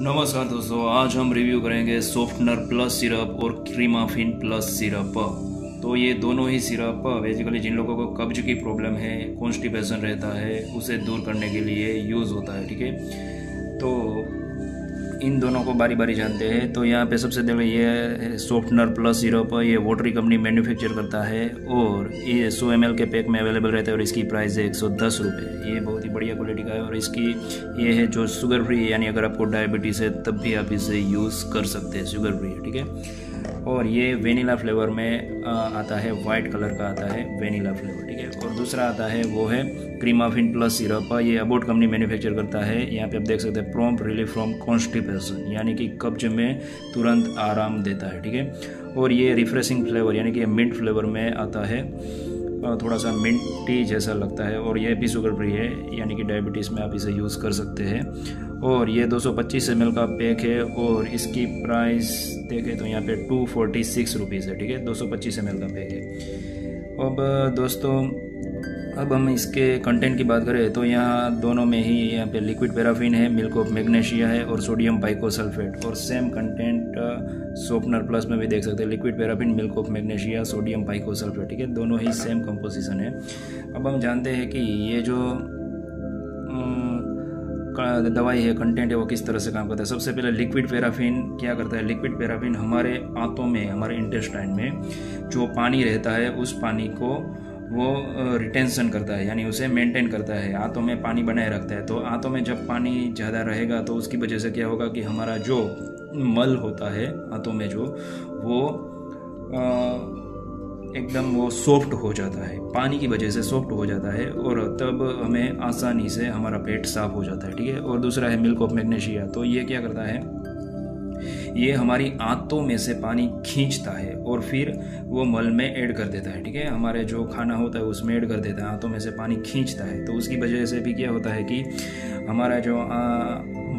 नमस्कार दोस्तों, आज हम रिव्यू करेंगे सॉफ्टनर प्लस सिरप और क्रीमाफिन प्लस सिरप। तो ये दोनों ही सिरप बेसिकली जिन लोगों को कब्ज की प्रॉब्लम है, कॉन्स्टिपेशन रहता है, उसे दूर करने के लिए यूज़ होता है। ठीक है, तो इन दोनों को बारी बारी जानते हैं। तो यहाँ पे सबसे पहले ये सॉफ्टनर प्लस सिरप, ये वोटरी कंपनी मैन्युफैक्चर करता है और ये 100 ml के पैक में अवेलेबल रहता है और इसकी प्राइस है 110 रुपये। ये बहुत ही बढ़िया क्वालिटी का है और इसकी ये है जो शुगर फ्री, यानी अगर आपको डायबिटीज़ है तब भी आप इसे यूज़ कर सकते हैं, शुगर फ्री है। ठीक है, और ये वेनिला फ्लेवर में आता है, वाइट कलर का आता है वेनिला फ्लेवर। ठीक है, और दूसरा आता है वो है क्रीमाफिन प्लस सिरप। ये अबोट कंपनी मैन्युफैक्चर करता है। यहाँ पे आप देख सकते हैं प्रॉम्प्ट रिलीफ फ्रॉम कॉन्स्टिपेशन, यानी कि कब्ज में तुरंत आराम देता है। ठीक है, और ये रिफ्रेशिंग फ्लेवर यानी कि मिंट फ्लेवर में आता है, थोड़ा सा मिंटी जैसा लगता है और ये भी शुगर फ्री है, यानी कि डायबिटीज़ में आप इसे यूज़ कर सकते हैं। और ये 225 ml का पैक है और इसकी प्राइस देखें तो यहाँ पे 246 रुपीज़ है। ठीक है, 225 ml का पैक है। अब दोस्तों, अब हम इसके कंटेंट की बात करें तो यहाँ दोनों में ही यहाँ पे लिक्विड पैराफिन है, मिल्क ऑफ मैग्नीशिया है और सोडियम पाइकोसल्फेट। और सेम कंटेंट सॉफ्टनर प्लस में भी देख सकते हैं, liquid paraffin, milk of magnesia, sodium picosulphate. ठीक है, दोनों ही सेम कंपोजिशन है। अब हम जानते हैं कि ये जो दवाई है, कंटेंट है, वो किस तरह से काम करता है। सबसे पहले लिक्विड पैराफिन क्या करता है। लिक्विड पैराफिन हमारे आंतों में, हमारे इंटेस्टाइन में जो पानी रहता है उस पानी को वो रिटेंशन करता है, यानी उसे मेंटेन करता है, आंतों में पानी बनाए रखता है। तो आंतों में जब पानी ज़्यादा रहेगा तो उसकी वजह से क्या होगा कि हमारा जो मल होता है आंतों में जो, वो एकदम वो सॉफ्ट हो जाता है, पानी की वजह से सॉफ्ट हो जाता है और तब हमें आसानी से हमारा पेट साफ हो जाता है। ठीक है, और दूसरा है मिल्क ऑफ मैग्नीशिया। तो ये क्या करता है, ये हमारी आंतों में से पानी खींचता है और फिर वो मल में ऐड कर देता है। ठीक है, हमारे जो खाना होता है उसमें ऐड कर देता है, आंतों में से पानी खींचता है। तो उसकी वजह से भी क्या होता है कि हमारा जो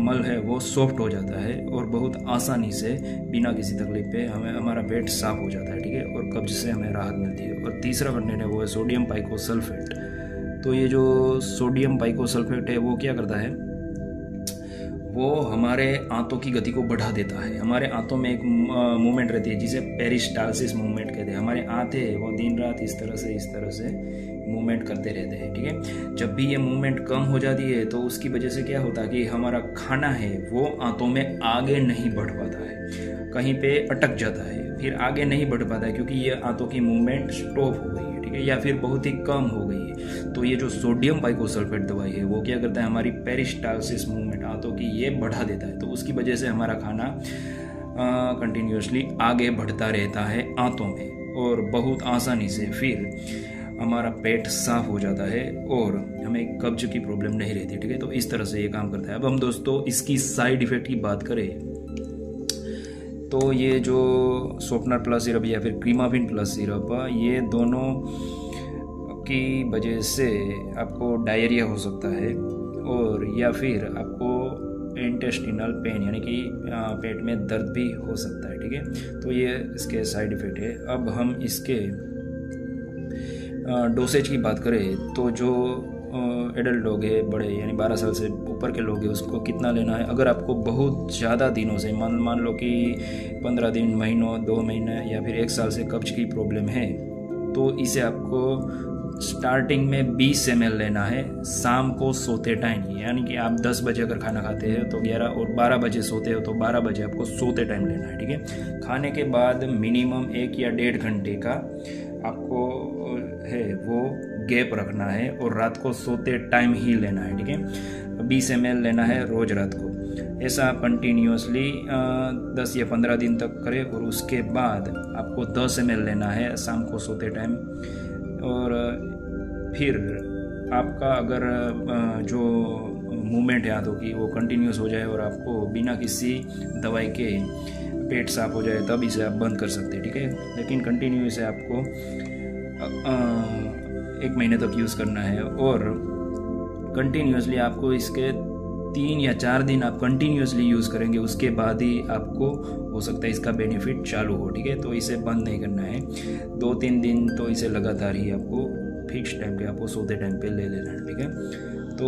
मल है वो सॉफ्ट हो जाता है और बहुत आसानी से बिना किसी तकलीफ पे हमें हमारा पेट साफ हो जाता है। ठीक है, और कब्ज से हमें राहत मिलती है। और तीसरा कंटेंट है वो है सोडियम पाइकोसल्फेट। तो ये जो सोडियम पाइकोसल्फेट है वो क्या करता है, वो हमारे आंतों की गति को बढ़ा देता है। हमारे आंतों में एक मूवमेंट रहती है जिसे पेरिस्टाल्सिस मूवमेंट कहते हैं। हमारे आंतें वो दिन रात इस तरह से मूवमेंट करते रहते हैं। ठीक है, जब भी ये मूवमेंट कम हो जाती है तो उसकी वजह से क्या होता है कि हमारा खाना है वो आंतों में आगे नहीं बढ़ पाता है, कहीं पे अटक जाता है, फिर आगे नहीं बढ़ पाता है क्योंकि ये आंतों की मूवमेंट स्टॉप हो गई है। ठीक है, या फिर बहुत ही कम हो गई है। तो ये जो सोडियम पाइकोसल्फेट दवाई है वो क्या करता है, हमारी पेरिस्टाल्सिस मूवमेंट आंतों की ये बढ़ा देता है। तो उसकी वजह से हमारा खाना कंटिन्यूसली आगे बढ़ता रहता है आंतों में और बहुत आसानी से फिर हमारा पेट साफ हो जाता है और हमें कब्ज की प्रॉब्लम नहीं रहती। ठीक है, तो इस तरह से ये काम करता है। अब हम दोस्तों इसकी साइड इफेक्ट की बात करें तो ये जो सॉफ्टनर प्लस सिरप या फिर क्रीमाफिन प्लस सिरप, ये दोनों की वजह से आपको डायरिया हो सकता है और या फिर आपको इंटेस्टिनल पेन यानी कि पेट में दर्द भी हो सकता है। ठीक है, तो ये इसके साइड इफ़ेक्ट है। अब हम इसके डोसेज की बात करें तो जो एडल्ट लोग हैं, बड़े यानी 12 साल से ऊपर के लोग हैं, उसको कितना लेना है। अगर आपको बहुत ज़्यादा दिनों से मान लो कि 15 दिन, महीनों, 2 महीने या फिर 1 साल से कब्ज की प्रॉब्लम है तो इसे आपको स्टार्टिंग में 20 ml लेना है शाम को सोते टाइम। यानी कि आप 10 बजे अगर खाना खाते हैं तो 11 और 12 बजे सोते हो तो 12 बजे आपको सोते टाइम लेना है। ठीक है, खाने के बाद मिनिमम 1 या 1.5 घंटे का आपको है वो गैप रखना है और रात को सोते टाइम ही लेना है। ठीक है, 20 ml लेना है रोज रात को। ऐसा आप कंटिन्यूसली 10 या 15 दिन तक करें और उसके बाद आपको 10 ml लेना है शाम को सोते टाइम। और फिर आपका अगर जो मूवमेंट है हाथों की वो कंटिन्यूस हो जाए और आपको बिना किसी दवाई के पेट साफ हो जाए तब इसे आप बंद कर सकते हैं। ठीक है, लेकिन कंटिन्यू इसे आपको 1 महीने तक यूज़ करना है और कंटिन्यूसली आपको इसके 3 या 4 दिन आप कंटिन्यूसली यूज़ करेंगे, उसके बाद ही आपको हो सकता है इसका बेनिफिट चालू हो। ठीक है, तो इसे बंद नहीं करना है। 2-3 दिन तो इसे लगातार ही आपको फिक्स टाइम पे, आपको सोते टाइम पे ले लेना है। ठीक है, तो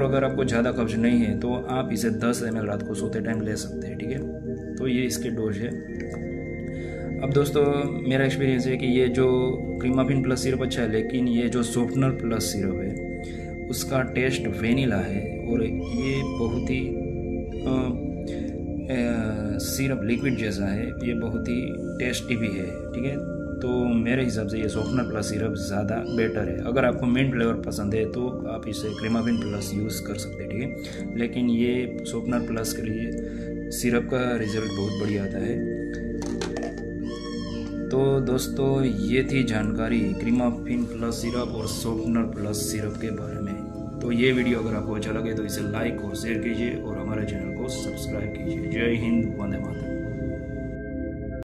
अगर आपको ज़्यादा कब्ज नहीं है तो आप इसे 10 ml रात को सोते टाइम ले सकते हैं, ठीक है। तो ये इसके डोज है। अब दोस्तों मेरा एक्सपीरियंस है कि ये जो क्रीमाफिन प्लस सिरप अच्छा है, लेकिन ये जो सॉफ्टनर प्लस सिरप है उसका टेस्ट वेनिला है और ये बहुत ही सिरप लिक्विड जैसा है, ये बहुत ही टेस्टी भी है, ठीक है। तो मेरे हिसाब से ये सॉफ्टनर प्लस सिरप ज़्यादा बेटर है। अगर आपको मिंट फ्लेवर पसंद है तो आप इसे क्रीमाफिन प्लस यूज़ कर सकते हैं, ठीक है। लेकिन ये सॉफ्टनर प्लस के लिए सिरप का रिजल्ट बहुत बढ़िया आता है। तो दोस्तों ये थी जानकारी क्रीमाफिन प्लस सिरप और सॉफ्टनर प्लस सिरप के बारे में। तो ये वीडियो अगर आपको अच्छा लगे तो इसे लाइक और शेयर कीजिए और हमारे चैनल को सब्सक्राइब कीजिए। जय हिंद, वंदे मातरम।